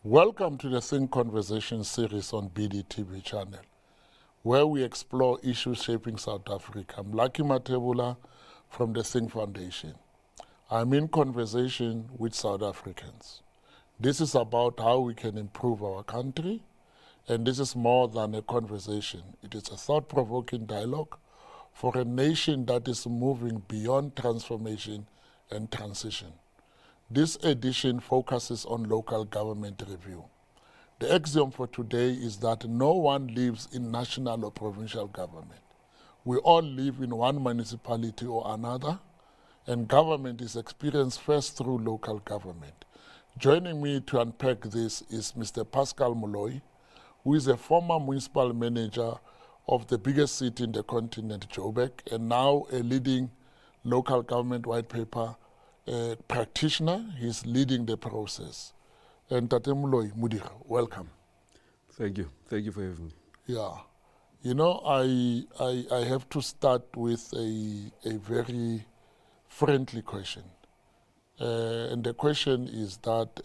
Welcome to the Thinc Conversations series on BDTV channel, where we explore issues shaping South Africa. I'm Lucky Mathebula from the Thinc Foundation. I'm in conversation with South Africans. This is about how we can improve our country, and this is more than a conversation. It is a thought-provoking dialogue for a nation that is moving beyond transformation and transition. This edition focuses on local government review. The axiom for today is that no one lives in national or provincial government. We all live in one municipality or another, and government is experienced first through local government. Joining me to unpack this is Mr. Pascal Moloi, who is a former municipal manager of the biggest city in the continent, Joburg, and now a leading local government white paper practitioner. He's leading the process. And Tate Moloi, Mudira, welcome. Thank you. Thank you for having me. Yeah. You know, I have to start with a very friendly question. And the question is that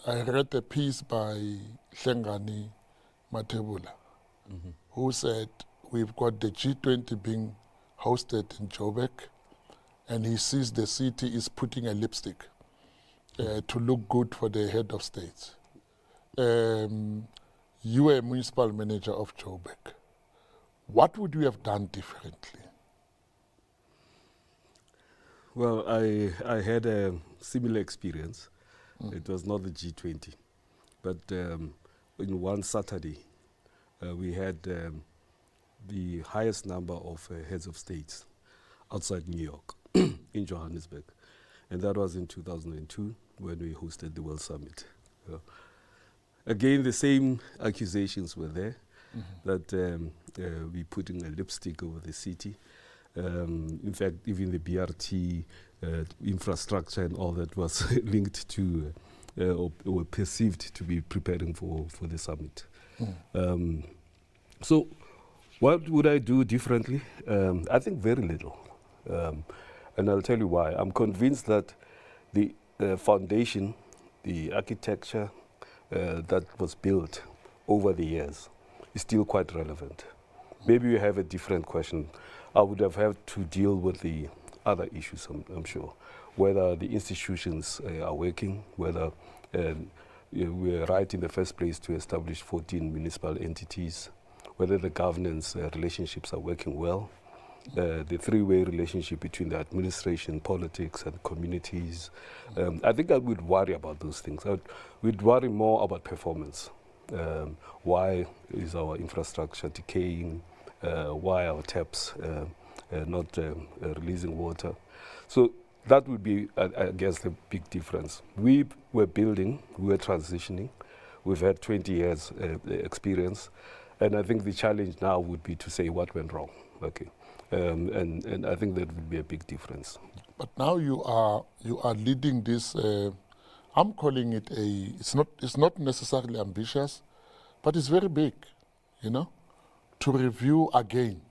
I read a piece by Hlengani Mathebula, who said we've got the G20 being hosted in Joburg, and he sees the city is putting a lipstick to look good for the head of state. You are a municipal manager of Joburg. What would you have done differently? Well, I had a similar experience. It was not the G20, but in one Saturday, we had the highest number of heads of states outside New York, in Johannesburg. And that was in 2002 when we hosted the World Summit. Again, the same accusations were there, that we're putting a lipstick over the city. In fact, even the BRT infrastructure and all that was linked to or perceived to be preparing for the summit. So what would I do differently? I think very little. And I'll tell you why. I'm convinced that the foundation, the architecture that was built over the years is still quite relevant. Maybe you have a different question. I would have had to deal with the other issues, I'm sure. Whether the institutions are working, whether we're right in the first place to establish 14 municipal entities, whether the governance relationships are working well, the three-way relationship between the administration, politics, and communities. I think I would worry about those things. We'd worry more about performance. Why is our infrastructure decaying? Why are our taps not releasing water? So that would be, I guess, the big difference. We were building, we were transitioning. We've had 20 years experience. And I think the challenge now would be to say what went wrong. Okay. And I think that would be a big difference. But now you are leading this. I'm calling it it's not necessarily ambitious, but it's very big. You know, to review again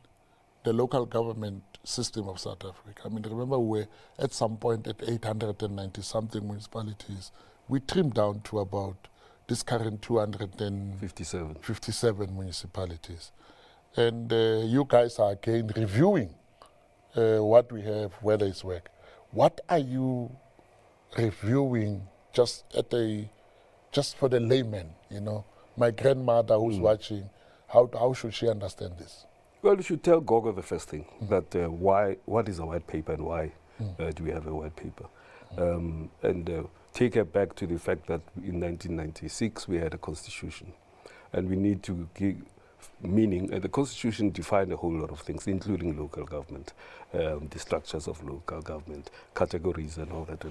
the local government system of South Africa. I mean, remember we were at some point at 890 something municipalities. We trimmed down to about this current 257 municipalities. And you guys are again reviewing what we have, whether it's work. What are you reviewing just for the layman, you know? My grandmother who's watching, how should she understand this? Well, you should tell Gogo the first thing, that what is a white paper and why do we have a white paper? And take her back to the fact that in 1996 we had a constitution, and we need to give meaning. The constitution defined a whole lot of things, including local government, the structures of local government, categories and all that,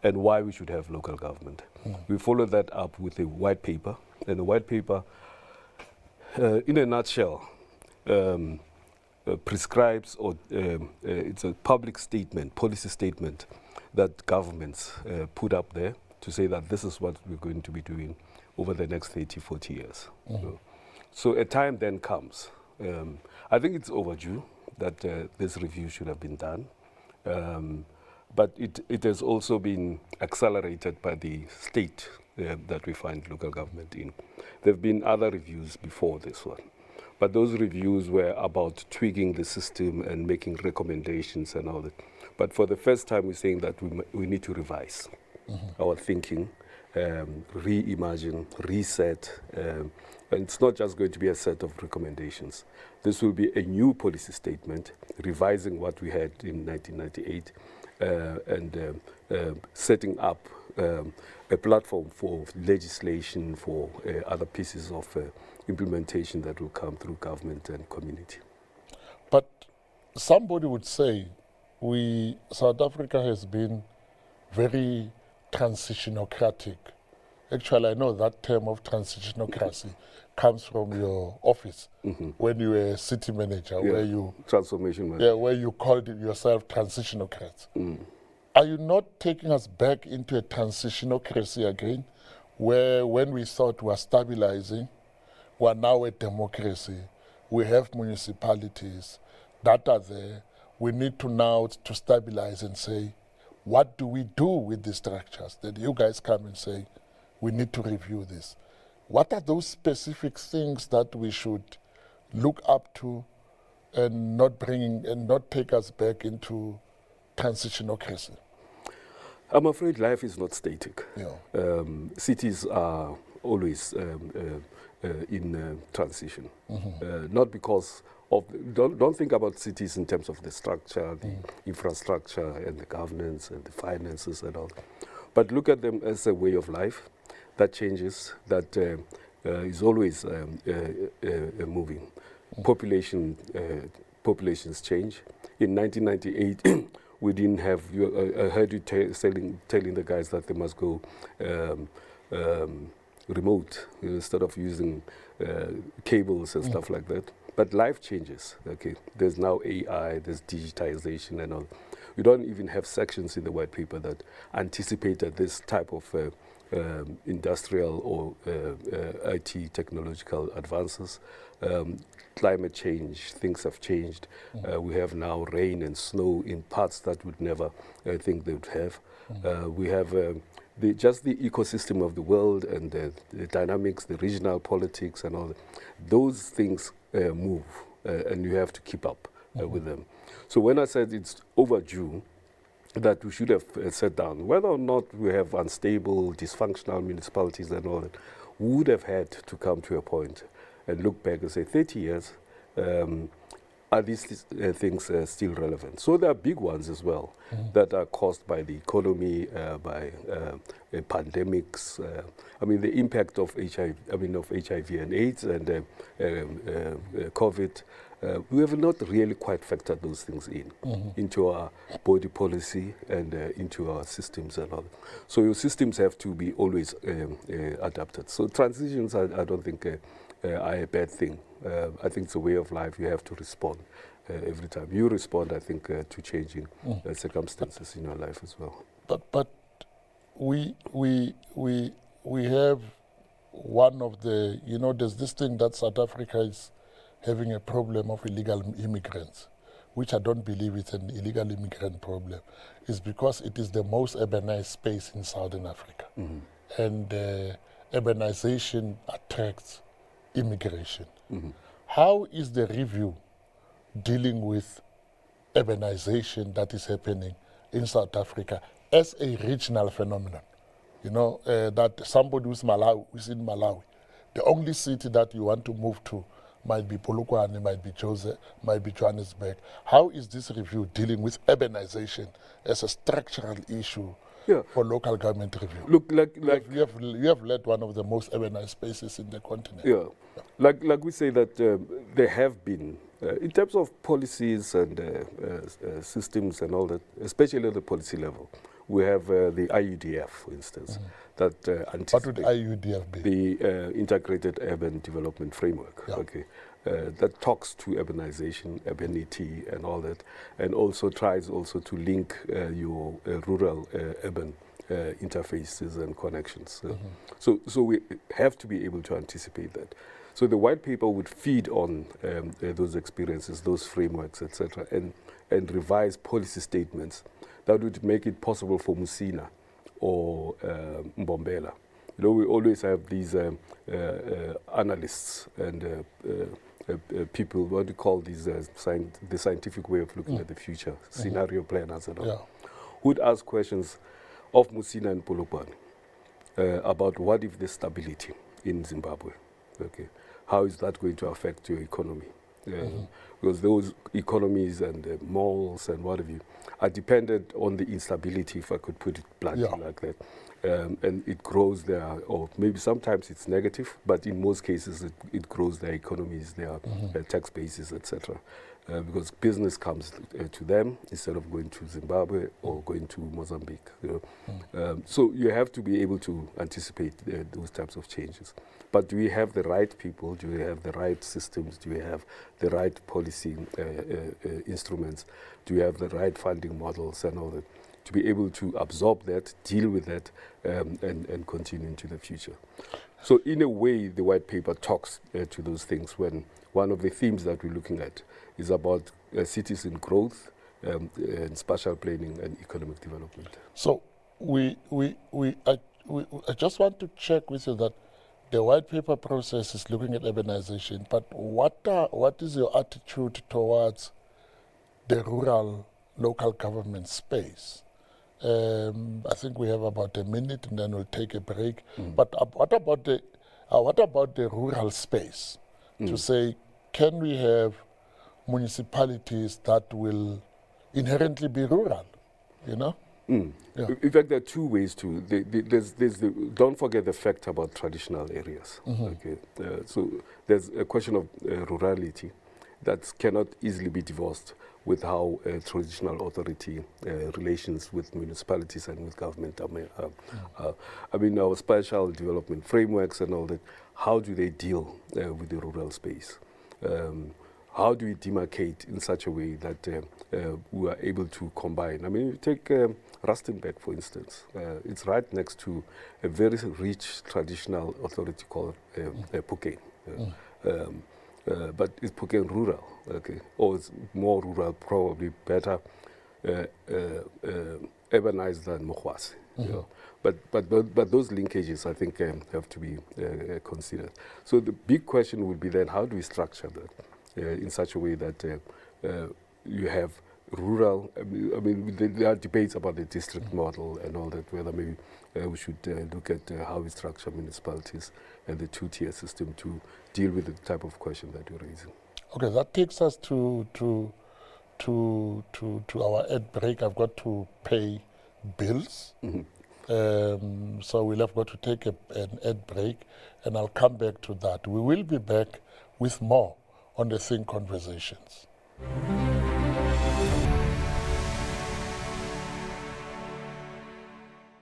and why we should have local government. We followed that up with a white paper, and the white paper, in a nutshell, prescribes, or it's a public statement, policy statement that governments put up there to say that this is what we're going to be doing over the next 30, 40 years. So a time then comes. I think it's overdue that this review should have been done. but it has also been accelerated by the state that we find local government in. There have been other reviews before this one, but those reviews were about tweaking the system and making recommendations and all that. But for the first time, we're saying that we need to revise our thinking, reimagine, reset. And it's not just going to be a set of recommendations. This will be a new policy statement, revising what we had in 1998, and setting up a platform for legislation, for other pieces of implementation that will come through government and community. But somebody would say South Africa has been very transitionocratic. Actually, I know that term of transitionocracy comes from your office when you were city manager, where you transformation manager. Yeah, where you called it yourself transitionocrats. Are you not taking us back into a transitionocracy again, where when we thought we were stabilizing, we are now a democracy? We have municipalities that are there. We need to now to stabilize and say, what do we do with these structures? That you guys come and say, we need to review this. What are those specific things that we should look up to and not take us back into transitionocracy? I'm afraid life is not static. Yeah. Cities are always in transition, not because of, don't think about cities in terms of the structure, the infrastructure and the governance and the finances and all, but look at them as a way of life that changes, that is always moving. Populations change. In 1998, we didn't have, I heard you telling the guys that they must go remote instead of using cables and stuff like that. But life changes, okay? There's now AI, there's digitization and all. We don't even have sections in the white paper that anticipated this type of industrial or IT technological advances. Climate change, things have changed. We have now rain and snow in parts that would never think they would have. We have just the ecosystem of the world and the dynamics, the regional politics and all that. Those things move and you have to keep up with them. So when I said it's overdue, that we should have sat down, whether or not we have unstable, dysfunctional municipalities and all that, we would have had to come to a point and look back and say, 30 years, are these things still relevant? So there are big ones as well that are caused by the economy, by pandemics. I mean, the impact of HIV and AIDS and COVID. We have not really quite factored those things into our body policy and into our systems and all. So your systems have to be always adapted. So transitions, I don't think are a bad thing. I think it's a way of life. You have to respond every time. You respond, I think, to changing circumstances in your life as well. But we have one of the, there's this thing that South Africa is having a problem of illegal immigrants, which I don't believe it's an illegal immigrant problem. It's because it is the most urbanized space in Southern Africa. And urbanization attracts immigration. How is the review dealing with urbanization that is happening in South Africa as a regional phenomenon? That somebody who's in Malawi, the only city that you want to move to might be Polokwane, might be Jose, might be Johannesburg. How is this review dealing with urbanization as a structural issue for local government review? Look, you have led one of the most urbanized spaces in the continent. Yeah, like we say that there have been, in terms of policies and systems and all that, especially at the policy level, we have the IUDF, for instance, that What would IUDF be? The Integrated Urban Development Framework, that talks to urbanization, urbanity and all that, and also tries also to link your rural-urban interfaces and connections. So we have to be able to anticipate that. So the white paper would feed on those experiences, those frameworks, etc., and revise policy statements that would make it possible for Musina or Mbombela. You know, we always have these analysts and people, what do you call these, the scientific way of looking at the future, scenario planners and all, who'd ask questions of Musina and Polokwane about what if there's stability in Zimbabwe, okay? How is that going to affect your economy? Because those economies and malls and what have you are dependent on the instability, if I could put it bluntly like that. And it grows there, or maybe sometimes it's negative, but in most cases it grows their economies, their tax bases, etc. Because business comes to them instead of going to Zimbabwe or going to Mozambique. You know? So you have to be able to anticipate those types of changes. But do we have the right people? Do we have the right systems? Do we have the right policy instruments? Do we have the right funding models and all that to be able to absorb that, deal with that, and continue into the future? So in a way, the white paper talks to those things when one of the themes that we're looking at is about cities in growth and spatial planning and economic development. So I just want to check with you that the white paper process is looking at urbanization, but what is your attitude towards the rural local government space? I think we have about a minute and then we'll take a break. But what about the rural space? To say, can we have municipalities that will inherently be rural, you know? Yeah. In fact, there are two ways to. Don't forget the fact about traditional areas. Okay, so there's a question of rurality that cannot easily be divorced with how traditional authority relations with municipalities and with government are. I mean, our spatial development frameworks and all that, how do they deal with the rural space? How do we demarcate in such a way that we are able to combine? I mean, you take Rustenburg, for instance. It's right next to a very rich traditional authority called Phokeng. But it's Phokeng rural, okay? Or it's more rural, probably better urbanized than Mokwasi. You know? But those linkages, I think, have to be considered. So the big question would be then, how do we structure that in such a way that you have rural, I mean, there are debates about the district model and all that, whether maybe we should look at how we structure municipalities and the two-tier system to deal with the type of question that you're raising. Okay, that takes us to our ad break. I've got to pay bills. So we'll have got to take an ad break, and I'll come back to that. We will be back with more on the Thinc Conversations.